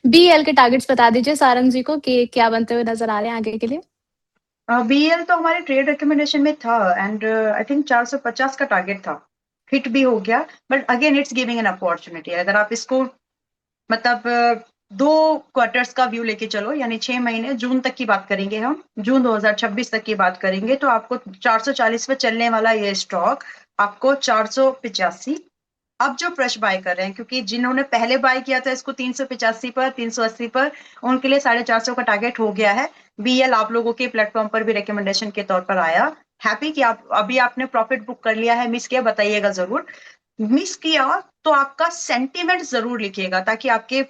BL के targets बता दीजिए सारंग जी को कि क्या बनते हुए नजर आ रहे हैं आगे के लिए। बीएल तो हमारे ट्रेड रिकमेंडेशन में था एंड आई थिंक 450 का टारगेट था, हिट भी हो गया, but again it's giving an opportunity. अगर आप इसको मतलब 2 क्वार्टर्स का व्यू लेके चलो, यानी 6 महीने, जून तक की बात करेंगे हम, जून 2026 तक की बात करेंगे, तो आपको 440 पे चलने वाला ये स्टॉक आपको 485, अब जो फ्रेश बाय कर रहे हैं, क्योंकि जिन्होंने पहले बाय किया था इसको 385 पर, 380 पर, उनके लिए 450 का टारगेट हो गया है। बीएल आप लोगों के प्लेटफॉर्म पर भी रिकमेंडेशन के तौर पर आया। हैप्पी कि आप अभी आपने प्रॉफिट बुक कर लिया है, मिस किया बताइएगा जरूर। मिस किया तो आपका सेंटीमेंट जरूर लिखिएगा, ताकि आपके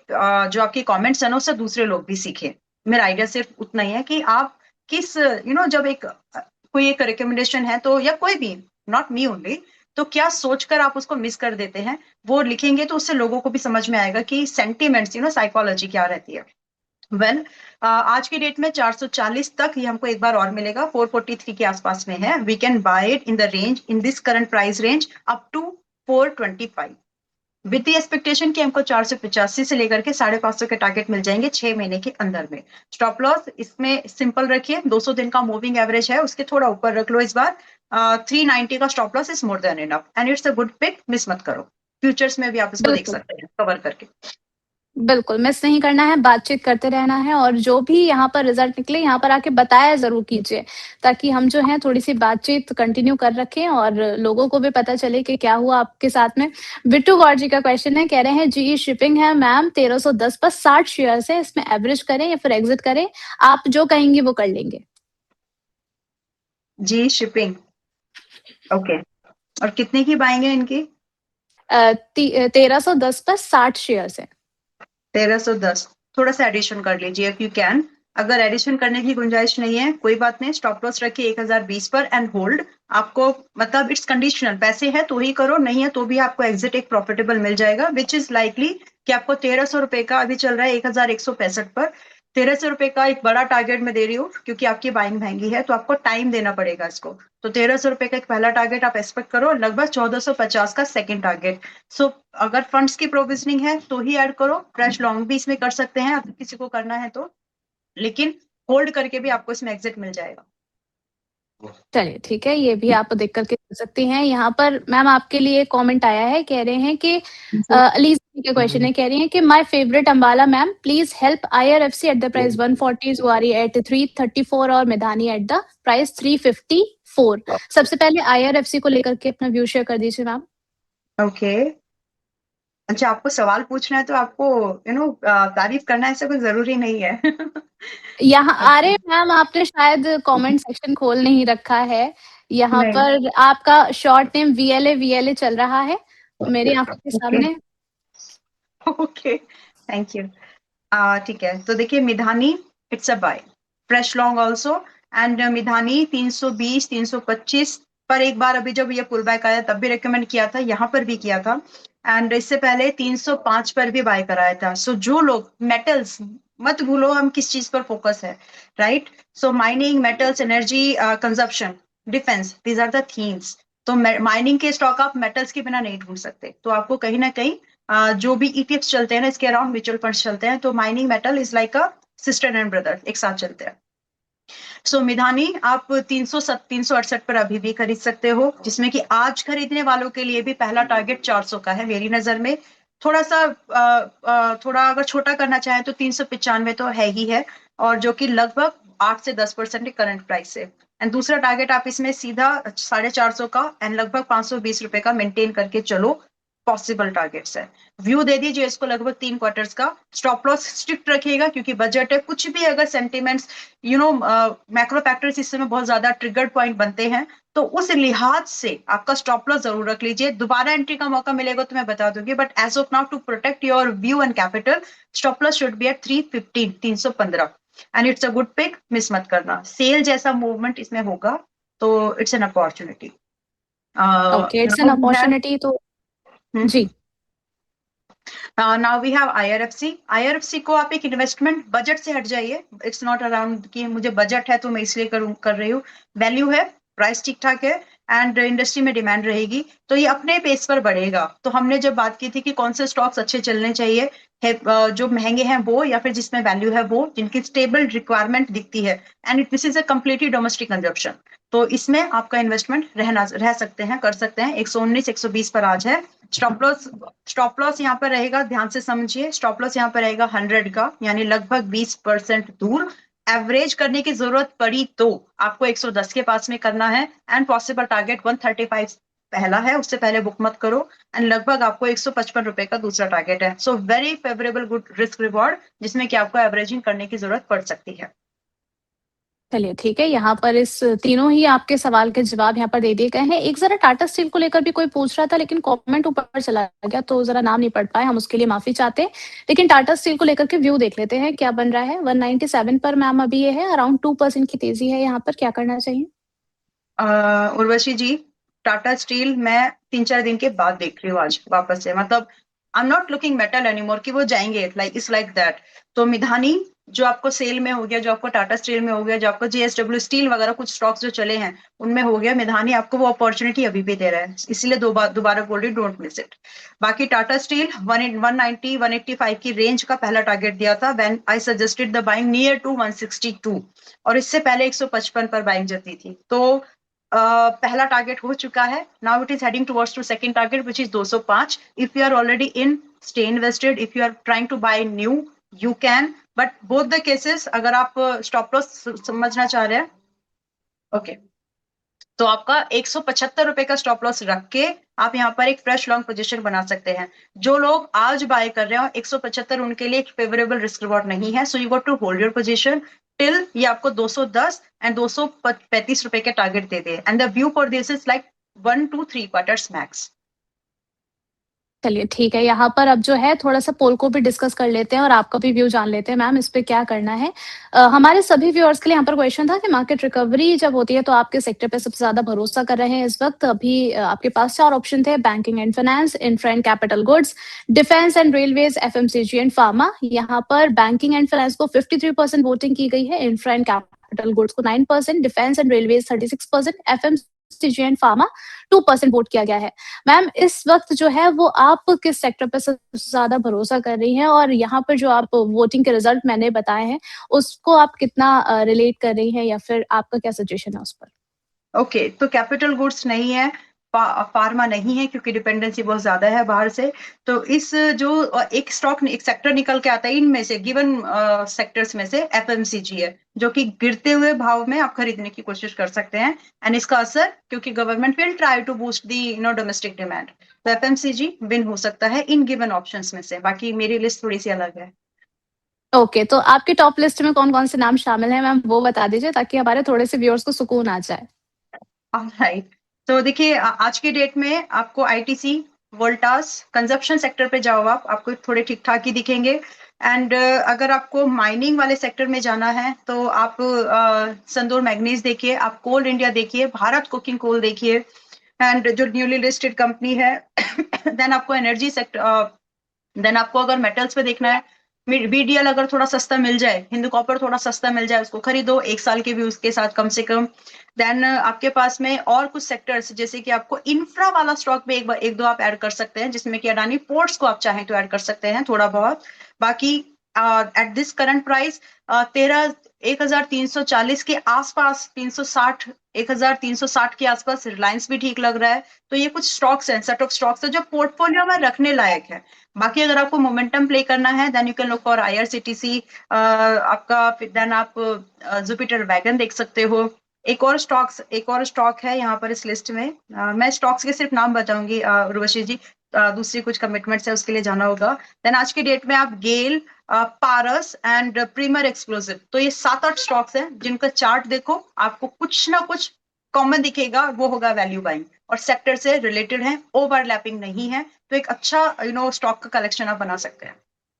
जो आपके कमेंट्स है ना उससे दूसरे लोग भी सीखें। मेरा आइडिया सिर्फ उतना ही है कि आप किस जब एक कोई एक रिकमेंडेशन है तो, या कोई भी, नॉट मी ओनली, तो क्या सोचकर आप उसको मिस कर देते हैं, वो लिखेंगे तो उससे लोगों को भी समझ में आएगा कि सेंटीमेंट्स साइकोलॉजी क्या रहती है। वेल आज की डेट में 440 तक ये हमको एक बार और मिलेगा, 443 के आसपास में है। We can buy it in the range, in this current price range up to 425, with the expectation कि हमको 485 से लेकर के 550 के टारगेट मिल जाएंगे 6 महीने के अंदर में। स्टॉप लॉस इसमें सिंपल रखिए, 200 दिन का मूविंग एवरेज है, उसके थोड़ा ऊपर रख लो इस बार। 390 का stop loss is more than enough and it's a good pick, miss मत करो। फ्यूचर्स में भी आप इसको देख बिल्कुल सकते हैं कवर करके। बिल्कुल, मिस नहीं करना है, बातचीत करते रहना है और जो भी यहाँ पर रिजल्ट निकले यहाँ पर आके बताया ज़रूर कीजिए, ताकि हम जो है थोड़ी-सी बातचीत कंटिन्यू कर रखें और लोगों को भी पता चले कि क्या हुआ आपके साथ में। बिट्टू गौर जी का क्वेश्चन है, कह रहे हैं जीई शिपिंग है मैम 1310 पर 60 शेयर्स है, इसमें एवरेज करें या फिर एग्जिट करें? आप जो कहेंगी वो कर लेंगे। जी शिपिंग, ओके। और कितने की बाएंगे इनकी? 1310 पर 60 शेयर्स है। 1310, थोड़ा सा एडिशन कर लीजिए इफ यू कैन। अगर एडिशन करने की गुंजाइश नहीं है कोई बात नहीं, स्टॉप लॉस रखिए 1020 पर एंड होल्ड। आपको मतलब इट्स कंडीशनल, पैसे है तो ही करो, नहीं है तो भी आपको एग्जिट एक प्रॉफिटेबल मिल जाएगा, विच इज लाइकली कि आपको 1300 रुपए का अभी चल रहा है 1165 पर, 1300 रुपए का एक बड़ा टारगेट मैं दे रही हूँ, क्योंकि आपकी बाइंग महंगी है तो आपको टाइम देना पड़ेगा इसको। तो 1300 रुपए का एक पहला टारगेट आप एक्सपेक्ट करो, लगभग 1450 का सेकंड टारगेट। सो अगर फंड्स की प्रोविजनिंग है तो ही ऐड करो, फ्रेश लॉन्ग भी इसमें कर सकते हैं अगर किसी को करना है तो, लेकिन होल्ड करके भी आपको इसमें एग्जिट मिल जाएगा। चलिए ठीक है, ये भी आप देख कर के कर सकती हैं। यहाँ पर मैम आपके लिए कमेंट आया है, कह रहे हैं कि अलीज़ के क्वेश्चन है, कह रही हैं कि my favourite Ambala ma'am please help IRFC at the price 140, जुआरी एट 334 और मेधानी एट द प्राइस 354। सबसे पहले आईआरएफसी को लेकर के अपना व्यू शेयर कर दीजिए मैम। ओके, अच्छा आपको सवाल पूछना है तो आपको तारीफ करना ऐसा कोई जरूरी नहीं है। यहाँ अरे Okay. मैम आपने शायद कमेंट सेक्शन खोल नहीं रखा है। यहाँ नहीं। पर आपका शॉर्ट नेम वीएलए वीएलए चल रहा है मेरी आंखों के ओके सामने। Okay, thank you. ठीक है, तो देखिए Midhani, it's a buy, fresh long also, and Midhani 320 325 पर एक बार अभी जब ये पुल बैक आया तब भी रिकमेंड किया था, यहाँ पर भी किया था, एंड इससे पहले 305 पर भी बाय कराया था। सो जो लोग मेटल्स, मत भूलो हम किस चीज पर फोकस है, right? So mining, metals, energy consumption, defence, these are the themes. तो माइनिंग के स्टॉक आप मेटल्स के बिना नहीं ढूंढ सकते, तो आपको कहीं ना कहीं जो भी ईटीएफ्स चलते हैं ना इसके अराउंड, म्यूचुअल फंड्स चलते हैं, तो mining metal is like a sister and brother, एक साथ चलते हैं। सो मिधानी आप 368 पर अभी भी खरीद सकते हो, जिसमें कि आज खरीदने वालों के लिए भी पहला टारगेट 400 का है मेरी नजर में। थोड़ा सा थोड़ा अगर छोटा करना चाहें तो 395 तो है ही है, और जो कि लगभग 8 से 10% करंट प्राइस से। एंड दूसरा टारगेट आप इसमें सीधा 450 का एंड लगभग 520 रुपए का मेंटेन करके चलो, पॉसिबल टारगेट्स है। व्यू दे दीजिए इसको लगभग 3 क्वार्टर्स का, स्टॉप लॉस स्ट्रिक्ट रखिएगा क्योंकि बजट है, कुछ भी अगर सेंटिमेंट्स मैक्रो फैक्टर्स इस समय बहुत ज्यादा ट्रिगर्ड पॉइंट बनते हैं, तो उस लिहाज से आपका स्टॉप लॉस जरूर रख लीजिए। दोबारा एंट्री का मौका मिलेगा तो मैं बता दूंगी, but as of now to protect your view and capital, stop loss should be at 315, 315, and it's a good pick, miss मत करना। सेल जैसा मूवमेंट इसमें होगा तो it's an opportunity. Okay, it's an opportunity तो जी। Now we have IRFC. IRFC को आप एक इन्वेस्टमेंट बजट से हट जाइए, इट्स नॉट अराउंड कि मुझे बजट है तो मैं इसलिए कर रही हूँ। वैल्यू है, प्राइस ठीक ठाक है, एंड इंडस्ट्री में डिमांड रहेगी तो ये अपने पेस पर बढ़ेगा। तो हमने जब बात की थी कि कौन से स्टॉक्स अच्छे चलने चाहिए जो महंगे हैं वो, या फिर जिसमें वैल्यू है वो, जिनकी स्टेबल रिक्वायरमेंट दिखती है, and this is a completely domestic consumption, तो इसमें आपका इन्वेस्टमेंट रह सकते हैं, कर सकते हैं। 119 120 पर आज है। स्टॉप लॉस यहाँ पर रहेगा, ध्यान से समझिए, स्टॉप लॉस यहाँ पर रहेगा 100 का, यानी लगभग 20% दूर। एवरेज करने की जरूरत पड़ी तो आपको 110 के पास में करना है, एंड पॉसिबल टारगेट 135 पहला है, उससे पहले बुक मत करो, एंड लगभग आपको 155 रुपए का दूसरा टारगेट है। So very favourable, good risk reward, जिसमें कि आपको एवरेजिंग करने की जरूरत पड़ सकती है। चलिए ठीक है, यहाँ पर इस तीनों ही आपके सवाल के जवाब यहाँ पर दे दिए गए हैं। एक ज़रा टाटा स्टील को लेकर भी कोई पूछ रहा था, लेकिन कमेंट ऊपर चला गया, तो ज़रा नाम नहीं पढ़ पाए, हम उसके लिए माफ़ी चाहते हैं। लेकिन टाटा स्टील को लेकर के व्यू देख लेते हैं, क्या बन रहा है। 197 पर मैम अभी ये है, अराउंड 2% की तेज़ी है यहाँ पर, क्या करना चाहिए? उर्वशी जी, टाटा स्टील मैं 3-4 दिन के बाद देख रही हूँ आज वापस से, मतलब I am not looking metal anymore कि वो जाएंगे, लाइक दैट। तो मिधानी जो आपको सेल में हो गया, जो आपको टाटा स्टील में हो गया, जो आपको JSW स्टील वगैरह कुछ स्टॉक्स जो चले हैं उनमें हो गया, मिधानी आपको वो अपॉर्चुनिटी अभी भी दे रहा है, इसलिए दोबारा बोल रही, डोंट मिस इट। बाकी टाटा स्टील 190 185 की रेंज का पहला टारगेट दिया था, when I suggested the buying near to 162, और इससे पहले 155 पर बाइंग जाती थी। तो पहला टारगेट हो चुका है। Now it is heading towards to second target which is 205। If you are already in, stay invested. If you are trying to buy new, you can, but both the cases, अगर आप stop loss समझना चाह रहे हैं, okay, तो आपका 175 रुपए का स्टॉप लॉस रख के आप यहाँ पर एक फ्रेश लॉन्ग पोजीशन बना सकते हैं। जो लोग आज बाय कर रहे हो 175, उनके लिए एक फेवरेबल रिस्क रिवॉर्ड नहीं है, so you got to hold your position till ये आपको 210 एंड 235 रुपए के टारगेट देते हैं, and the view for this is like 1 to 3 quarters max. चलिए ठीक है, यहाँ पर अब जो है थोड़ा-सा पोल को भी डिस्कस कर लेते हैं और आपका भी व्यू जान लेते हैं मैम, इस पे क्या करना है। हमारे सभी व्यूअर्स के लिए यहाँ पर क्वेश्चन था कि मार्केट रिकवरी जब होती है तो आप किस सेक्टर पे सबसे ज़्यादा भरोसा कर रहे हैं इस वक़्त? अभी आपके पास 4 ऑप्शन थे, banking and finance, infra and capital goods, defence and Railways, FMCG and pharma. यहाँ पर बैंकिंग एंड फाइनेंस को 53% वोटिंग की गई है, इंफ्रा एंड कैपिटल गुड्स को 9%, defence and Railways 36%, FMCG and pharma 2% vote किया गया है। मैम इस वक़्त जो है वो आप किस सेक्टर पे सबसे ज़्यादा भरोसा कर रही हैं? और यहाँ पर जो आप वोटिंग के रिज़ल्ट मैंने बताए हैं, उसको आप कितना रिलेट कर रही हैं या फिर आपका क्या सजेशन है उस पर? ओके, तो कैपिटल गुड्स नहीं है, फार्मा नहीं है, क्योंकि डिपेंडेंसी बहुत ज्यादा है बाहर से। तो इस जो एक स्टॉक, एक सेक्टर निकल के आता है इनमें से, गिवन सेक्टर्स में से एफएमसीजी है, जो कि गिरते हुए भाव में आप खरीदने की कोशिश कर सकते हैं, एंड इसका असर, क्योंकि government will try to boost the domestic demand, तो एफएमसीजी विन हो सकता है इन गिवन ऑप्शंस में से। बाकी मेरी लिस्ट थोड़ी सी अलग है। ओके, तो आपकी टॉप लिस्ट में कौन-कौन से नाम शामिल हैं मैम, वो बता दीजिए ताकि हमारे थोड़े से व्यूअर्स को सुकून आ जाए। ऑलराइट, तो देखिए आज की डेट में आपको आईटीसी, वोल्टास, कंजप्शन सेक्टर पे जाओ, आपको थोड़े ठीक ठाक ही दिखेंगे। एंड अगर आपको माइनिंग वाले सेक्टर में जाना है तो आप संदूर मैग्नीज देखिए, आप कोल इंडिया देखिए, भारत कुकिंग कोल देखिए, एंड जो न्यूली लिस्टेड कंपनी है। देन आपको एनर्जी सेक्टर, देन आपको अगर मेटल्स पे देखना है, बीडीएल अगर थोड़ा सस्ता मिल जाए, हिंदू कॉपर थोड़ा सस्ता मिल जाए, उसको खरीदो 1 साल के व्यू के साथ कम से कम। देन आपके पास में और कुछ सेक्टर्स, जैसे कि आपको इंफ्रा वाला स्टॉक में एक दो आप ऐड कर सकते हैं, जिसमें कि अडानी पोर्ट्स को आप चाहें तो ऐड कर सकते हैं थोड़ा बहुत। बाकी एट दिस करंट प्राइस 1340 के आसपास, 360, 1360 के आसपास रिलायंस भी ठीक लग रहा है। तो ये कुछ स्टॉक्स हैं, सेट ऑफ स्टॉक्स है जो पोर्टफोलियो में रखने लायक है। बाकी अगर आपको मोमेंटम प्ले करना है, then you can look for IRCTC आपका, देन आप जुपिटर वैगन देख सकते हो। एक और स्टॉक है यहाँ पर इस लिस्ट में। मैं स्टॉक्स के सिर्फ नाम बताऊंगी उर्वशी जी, दूसरी कुछ कमिटमेंट्स है उसके लिए जाना होगा। देन आज की डेट में आप गेल, पारस एंड प्रीमियर एक्सप्लोसिव, तो ये 7-8 स्टॉक्स हैं जिनका चार्ट देखो, आपको कुछ ना कुछ कॉमन दिखेगा, वो होगा वैल्यू बाइंग, और सेक्टर से रिलेटेड है, ओवरलैपिंग नहीं है। तो एक अच्छा स्टॉक का कलेक्शन आप बना सकते हैं।